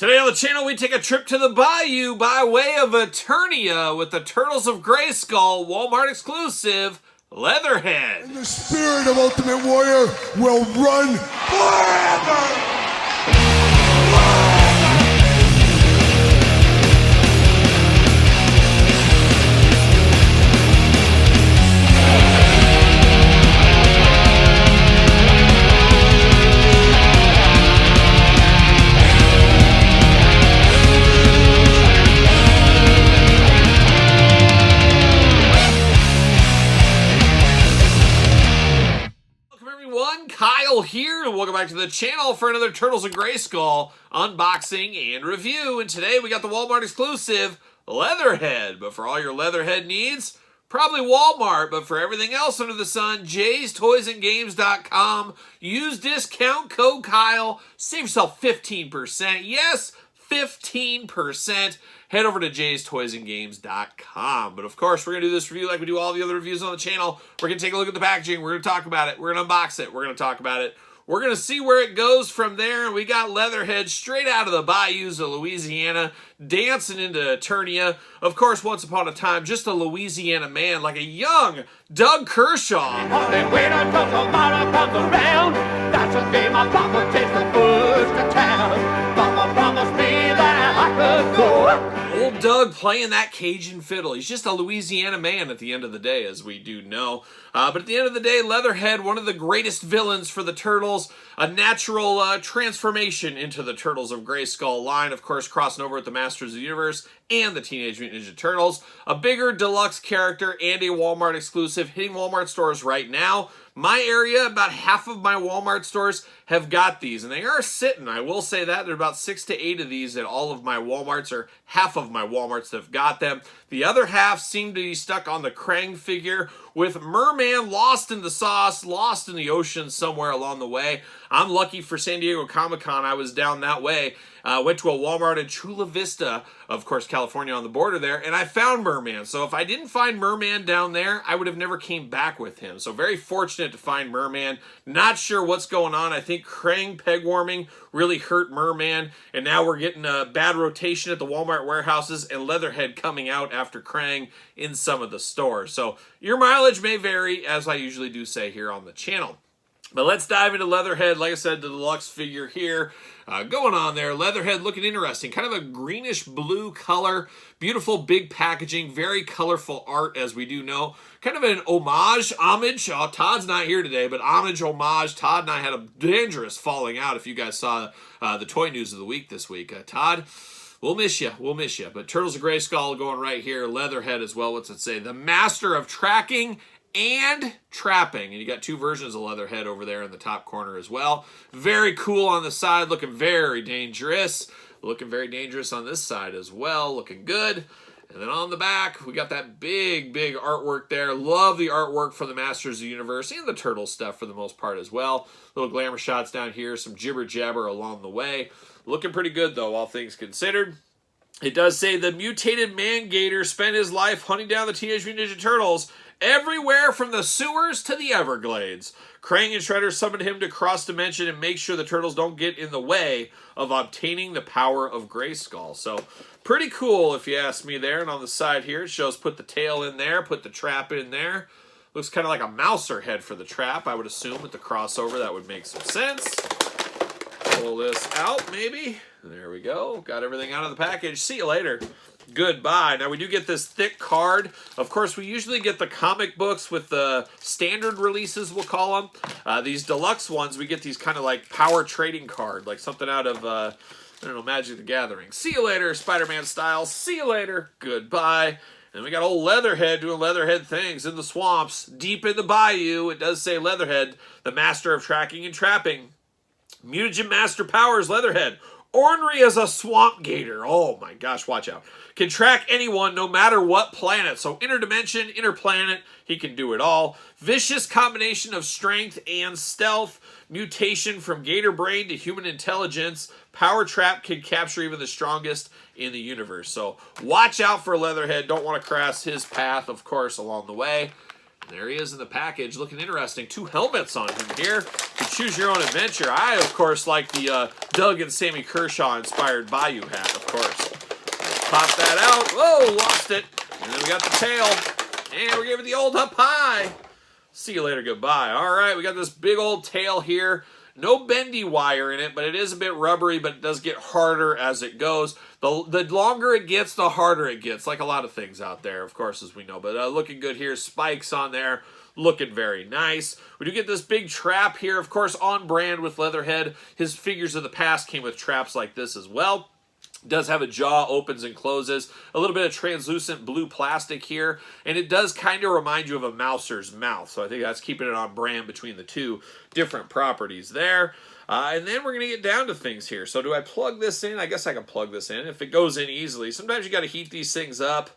Today on the channel, we take a trip to the bayou by way of Eternia with the bayou by way of Eternia with the Turtles of Grayskull Walmart exclusive Leatherhead. And the spirit of Ultimate Warrior will run forever! Kyle here, and welcome back to the channel for another Turtles of Grayskull unboxing and review. And today we got the Walmart exclusive Leatherhead. But for all your Leatherhead needs, probably Walmart. But for everything else under the sun, jaystoysandgames.com. Use discount code Kyle. Save yourself 15%. Yes, 15%. Head over to jaystoysandgames.com. But of course, we're going to do this review like we do all the other reviews on the channel. We're going to take a look at the packaging. We're going to talk about it. We're going to unbox it. We're going to talk about it. We're going to see where it goes from there. And we got Leatherhead straight out of the bayous of Louisiana, dancing into Eternia. Of course, once upon a time, just a Louisiana man, like a young Doug Kershaw. And when a tomorrow comes around, that should be my papa takes the first to town. Papa promised me that I could go. Old Doug playing that Cajun fiddle. He's just a Louisiana man at the end of the day, as we do know. But at the end of the day, Leatherhead, one of the greatest villains for the Turtles, a natural transformation into the Turtles of Grayskull line, of course, crossing over with the Masters of the Universe and the Teenage Mutant Ninja Turtles. A bigger deluxe character and a Walmart exclusive, hitting Walmart stores right now. My area, about half of my Walmart stores have got these, and they are sitting. I will say that. There are about 6 to 8 of these at all of my Walmarts, or half of my Walmarts that have got them. The other half seem to be stuck on the Krang figure, with Merman lost in the sauce, lost in the ocean somewhere along the way. I'm lucky for San Diego Comic-Con. I was down that way. Went to a Walmart in Chula Vista, of course, California on the border there, and I found Merman. So if I didn't find Merman down there, I would have never came back with him. So very fortunate to find Merman. Not sure what's going on. I think Krang peg warming really hurt Merman, and now we're getting a bad rotation at the Walmart warehouses and Leatherhead coming out after Krang in some of the stores. So your mileage may vary, as I usually do say here on the channel. But let's dive into Leatherhead. Like I said, the deluxe figure here. Going on there, Leatherhead looking interesting. Kind of a greenish blue color. Beautiful big packaging. Very colorful art, as we do know. Kind of an homage. Todd's not here today, but homage. Todd and I had a dangerous falling out if you guys saw the toy news of the week this week. Todd, we'll miss you. We'll miss you. But Turtles of Grayskull going right here. Leatherhead as well. What's it say? The master of tracking and trapping. And you got 2 versions of Leatherhead over there in the top corner as well. Very cool on the side, looking very dangerous. Looking very dangerous on this side as well, looking good. And then on the back, we got that big artwork there. Love the artwork for the Masters of the Universe and the Turtle stuff for the most part as well. Little glamour shots down here, some jibber jabber along the way. Looking pretty good though, all things considered. It does say the mutated man-gator spent his life hunting down the Teenage Mutant Ninja Turtles everywhere from the sewers to the Everglades. Krang and Shredder summoned him to cross dimension and make sure the Turtles don't get in the way of obtaining the power of Grayskull. So pretty cool if you ask me there. And on the side here, it shows put the tail in there, put the trap in there. Looks kind of like a mouser head for the trap, I would assume, with the crossover. That would make some sense. Pull this out, maybe. There we go. Got everything out of the package. See you later. Goodbye. Now, we do get this thick card. Of course, we usually get the comic books with the standard releases, we'll call them. These deluxe ones, we get these kind of like power trading card, like something out of, I don't know, Magic the Gathering. See you later, Spider-Man style. See you later. Goodbye. And we got old Leatherhead doing Leatherhead things in the swamps, deep in the bayou. It does say Leatherhead, the master of tracking and trapping. Mutagen Master Powers, Leatherhead. Ornery as a swamp gator. Oh my gosh, watch out. Can track anyone no matter what planet. So interdimension, interplanet, he can do it all. Vicious combination of strength and stealth. Mutation from gator brain to human intelligence. Power trap can capture even the strongest in the universe. So watch out for Leatherhead. Don't want to cross his path, of course, along the way. There he is in the package, looking interesting. 2 helmets on him here. You choose your own adventure. I, of course, like the Doug and Sammy Kershaw inspired Bayou hat, of course. Pop that out. Whoa, lost it. And then we got the tail. And we're giving the old up high. See you later, goodbye. All right, we got this big old tail here. No bendy wire in it, but it is a bit rubbery, but it does get harder as it goes. The longer it gets, the harder it gets, like a lot of things out there, of course, as we know. But looking good here. Spikes on there. Looking very nice. We do get this big trap here, of course, on brand with Leatherhead. His figures of the past came with traps like this as well. Does have a jaw, opens and closes, a little bit of translucent blue plastic here, and it does kind of remind you of a mouser's mouth, so I think that's keeping it on brand between the 2 different properties there. And then we're going to get down to things here. So do I plug this in? I guess I can plug this in if it goes in easily. Sometimes you got to heat these things up.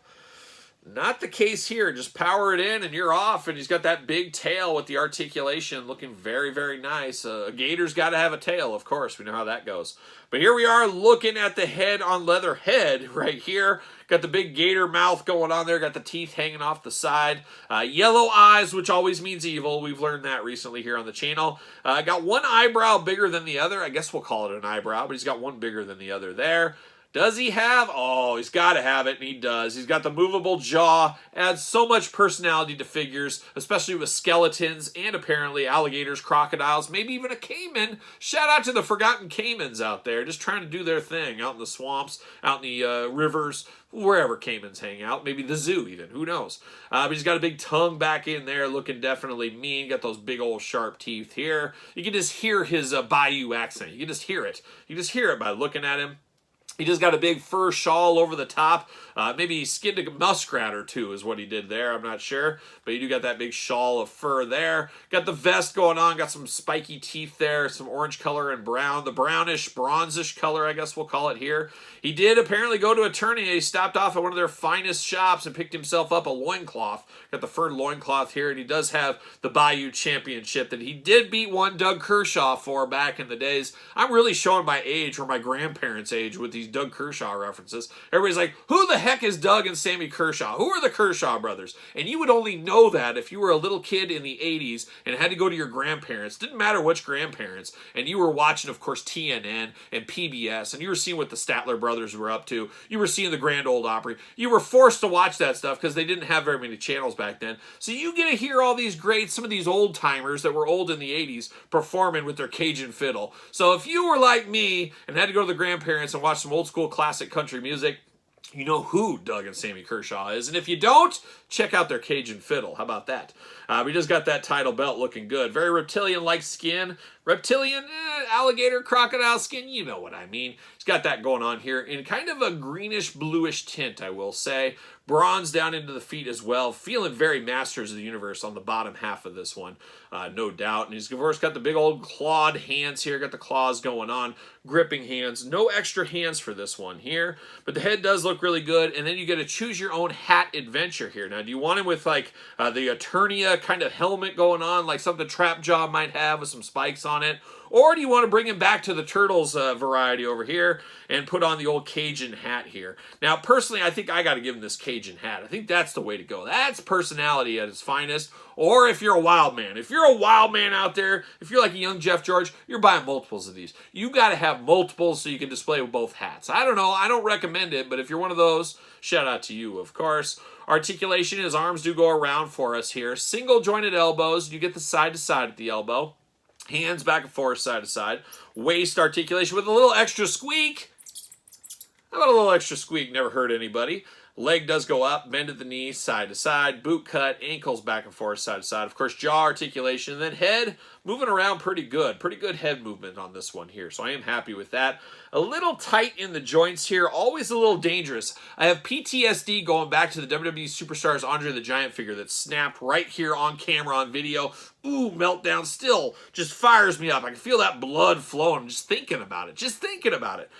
Not the case here. Just power it in and you're off. And he's got that big tail with the articulation looking very, very nice. A gator's got to have a tail, of course. We know how that goes. But here we are looking at the head on Leatherhead right here. Got the big gator mouth going on there. Got the teeth hanging off the side. Yellow eyes, which always means evil. We've learned that recently here on the channel. Got one eyebrow bigger than the other. I guess we'll call it an eyebrow, but he's got one bigger than the other there. Does he have? Oh, he's got to have it, and he does. He's got the movable jaw. Adds so much personality to figures, especially with skeletons and apparently alligators, crocodiles, maybe even a caiman. Shout out to the forgotten caimans out there, just trying to do their thing out in the swamps, out in the rivers, wherever caimans hang out. Maybe the zoo even, who knows. But he's got a big tongue back in there, looking definitely mean. Got those big old sharp teeth here. You can just hear his Bayou accent. You can just hear it. You just hear it by looking at him. He just got a big fur shawl over the top. Maybe he skinned a muskrat or 2 is what he did there. I'm not sure. But you do got that big shawl of fur there. Got the vest going on. Got some spiky teeth there. Some orange color and brown. The brownish, bronzish color, I guess we'll call it here. He did apparently go to Eternia. He stopped off at one of their finest shops and picked himself up a loincloth. Got the fur loincloth here. And he does have the Bayou Championship that he did beat one Doug Kershaw for back in the days. I'm really showing my age or my grandparents' age with these Doug Kershaw references. Everybody's like, who the heck is Doug and Sammy Kershaw? Who are the Kershaw brothers? And you would only know that if you were a little kid in the 80s and had to go to your grandparents. Didn't matter which grandparents. And you were watching, of course, TNN and PBS. And you were seeing what the Statler brothers were up to. You were seeing the Grand Ole Opry. You were forced to watch that stuff because they didn't have very many channels back then. So you get to hear all these greats, some of these old timers that were old in the 80s performing with their Cajun fiddle. So if you were like me and had to go to the grandparents and watch some old school classic country music, you know who Doug and Sammy Kershaw is. And if you don't, check out their Cajun fiddle. How about that? We just got that title belt looking good. Very reptilian-like skin. Reptilian, alligator, crocodile skin. You know what I mean. He's got that going on here in kind of a greenish-bluish tint, I will say. Bronze down into the feet as well. Feeling very Masters of the Universe on the bottom half of this one, no doubt. And he's, of course, got the big old clawed hands here. Got the claws going on. Gripping hands. No extra hands for this one here. But the head does look really good. And then you get to choose your own hat adventure here. Now, do you want him with, like, the Eternia kind of helmet going on, like something Trapjaw might have with some spikes on it? Or do you want to bring him back to the Turtles variety over here and put on the old Cajun hat here? Now, personally, I think I got to give him this Cajun hat. I think that's the way to go. That's personality at its finest. Or if you're a wild man. If you're a wild man out there, if you're like a young Jeff George, you're buying multiples of these. You got to have multiples so you can display with both hats. I don't know. I don't recommend it, but if you're one of those, shout out to you, of course. Articulation, his arms do go around for us here. Single jointed elbows. You get the side to side at the elbow. Hands back and forth, side to side. Waist articulation with a little extra squeak. How about a little extra squeak? Never hurt anybody. Leg does go up, bend at the knee, side to side. Boot cut, ankles back and forth, side to side. Of course, jaw articulation. And then head moving around pretty good. Pretty good head movement on this one here. So I am happy with that. A little tight in the joints here. Always a little dangerous. I have PTSD going back to the WWE Superstars Andre the Giant figure that snapped right here on camera on video. Ooh, meltdown still just fires me up. I can feel that blood flowing just thinking about it. Just thinking about it.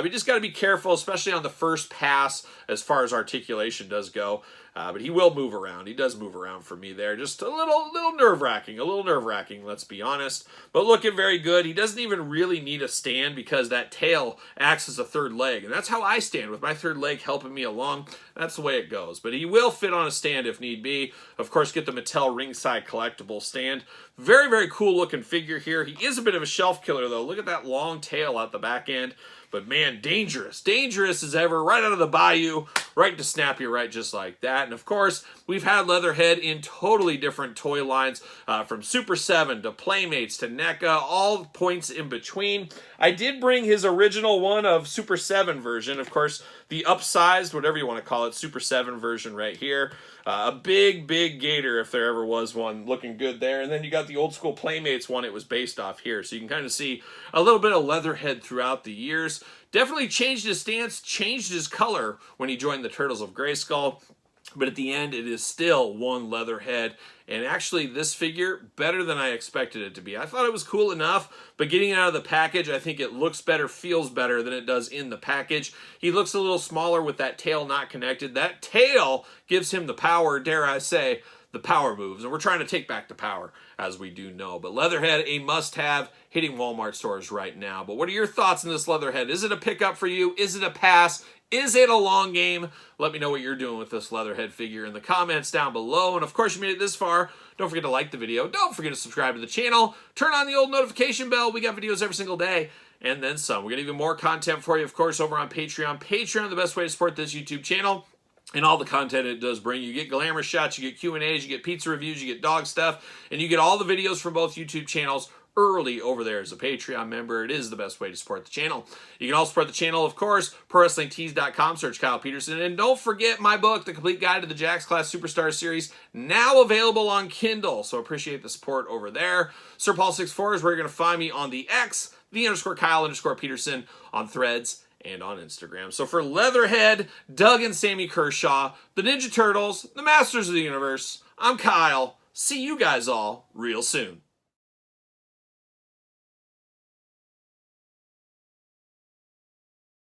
You just got to be careful, especially on the first pass as far as articulation does go. But he will move around. He does move around for me there. Just a little nerve-wracking, let's be honest. But looking very good. He doesn't even really need a stand because that tail acts as a third leg. And that's how I stand, with my third leg helping me along. That's the way it goes. But he will fit on a stand if need be. Of course, get the Mattel ringside collectible stand. Very, very cool looking figure here. He is a bit of a shelf killer, though. Look at that long tail at the back end. But man, dangerous as ever, right out of the bayou, right to snap you right just like that. And of course, we've had Leatherhead in totally different toy lines, from Super 7 to Playmates to NECA, all points in between. I did bring his original one of Super 7 version, of course, the upsized, whatever you want to call it, Super 7 version right here. A big gator, if there ever was one, looking good there. And then you got the old school Playmates one it was based off here. So you can kind of see a little bit of Leatherhead throughout the years. Definitely changed his stance, changed his color when he joined the Turtles of Grayskull. But at the end, it is still one Leatherhead. And actually, this figure, better than I expected it to be. I thought it was cool enough, but getting it out of the package, I think it looks better, feels better than it does in the package. He looks a little smaller with that tail not connected. That tail gives him the power, dare I say, the power moves. And we're trying to take back the power, as we do know. But Leatherhead, a must-have, hitting Walmart stores right now. But what are your thoughts on this Leatherhead? Is it a pickup for you? Is it a pass? Is it a long game? Let me know what you're doing with this Leatherhead figure in the comments down below. And of course, you made it this far. Don't forget to like the video. Don't forget to subscribe to the channel. Turn on the old notification bell. We got videos every single day. And then some. We got even more content for you, of course, over on Patreon. Patreon, the best way to support this YouTube channel. And all the content it does bring. You get glamour shots, you get Q&As, you get pizza reviews, you get dog stuff. And you get all the videos from both YouTube channels early over there as a Patreon member. It is the best way to support the channel. You can also support the channel, of course, ProWrestlingTees.com, search Kyle Peterson. And don't forget my book, The Complete Guide to the Jakks Class Superstar Series, now available on Kindle. So appreciate the support over there. Sir Paul 64 is where you're going to find me on the X, _Kyle_Peterson on Threads and on Instagram. So for Leatherhead, Doug and Sammy Kershaw, the Ninja Turtles, the Masters of the Universe, I'm Kyle. See you guys all real soon.